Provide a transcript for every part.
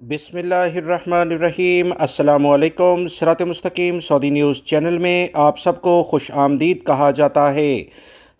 बिस्मिल्लाहिर्रहमानिर्रहीम। अस्सलामुअलैकुम। सिरात मुस्तकीम सऊदी न्यूज़ चैनल में आप सबको खुश आमदीद कहा जाता है।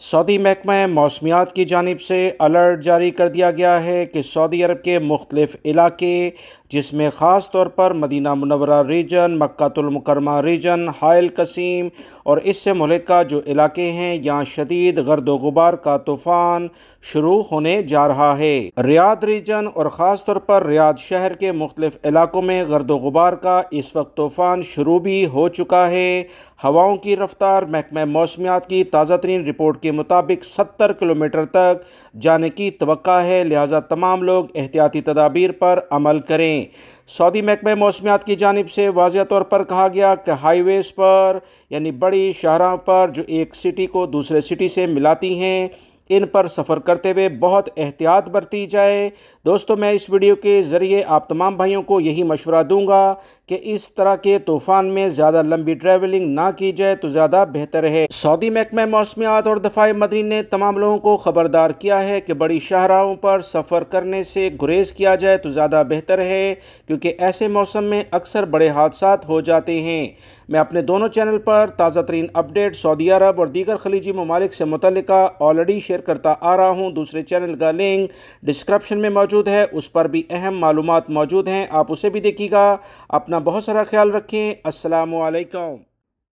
सऊदी महकमा मौसमियात की जानिब से अलर्ट जारी कर दिया गया है कि सऊदी अरब के मुख्तलिफ इलाके, जिसमें ख़ास तौर पर मदीना मुनव्वरा रीजन, मक्कातुल मुकर्रमा रीजन, हाइल कसीम और इससे मुल्का जो इलाके हैं, यहाँ शदीद गर्द व गुबार का तूफ़ान शुरू होने जा रहा है। रियाद रीजन और ख़ास तौर पर रियाद शहर के मुख्तलिफ इलाकों में गर्द व गुबार का इस वक्त तूफ़ान शुरू भी हो चुका है। हवाओं की रफ्तार महकमा मौसमियात की ताज़ा तरीन रिपोर्ट के मुताबिक 70 किलोमीटर तक जाने की तवक्का है, लिहाजा तमाम लोग एहतियाती तदाबीर पर अमल करें। सऊदी महकमा मौसमियात की जानिब से वाज़िह तौर पर कहा गया कि हाईवेज़ पर यानी बड़ी शाहराह पर जो एक सिटी को दूसरे सिटी से मिलाती हैं, इन पर सफ़र करते हुए बहुत एहतियात बरती जाए। दोस्तों, मैं इस वीडियो के ज़रिए आप तमाम भाइयों को यही मशवरा दूंगा कि इस तरह के तूफ़ान में ज़्यादा लंबी ट्रैवलिंग ना की जाए तो ज़्यादा बेहतर है। सऊदी महकमा मौसमियात और दफ़ाए मदनी ने तमाम लोगों को ख़बरदार किया है कि बड़ी शाहराहों पर सफ़र करने से गुरेज़ किया जाए तो ज़्यादा बेहतर है, क्योंकि ऐसे मौसम में अक्सर बड़े हादसात हो जाते हैं। मैं अपने दोनों चैनल पर ताज़ा तरीन अपडेट सऊदी अरब और दीगर खलीजी ममालिक से मुतल्लिका ऑलरेडी शेयर करता आ रहा हूँ। दूसरे चैनल का लिंक डिस्क्रिप्शन में मौजूद है, उस पर भी अहम मालूमात मौजूद हैं, आप उसे भी देखिएगा। अपना बहुत सारा ख्याल रखें। अस्सलामु अलैकुम।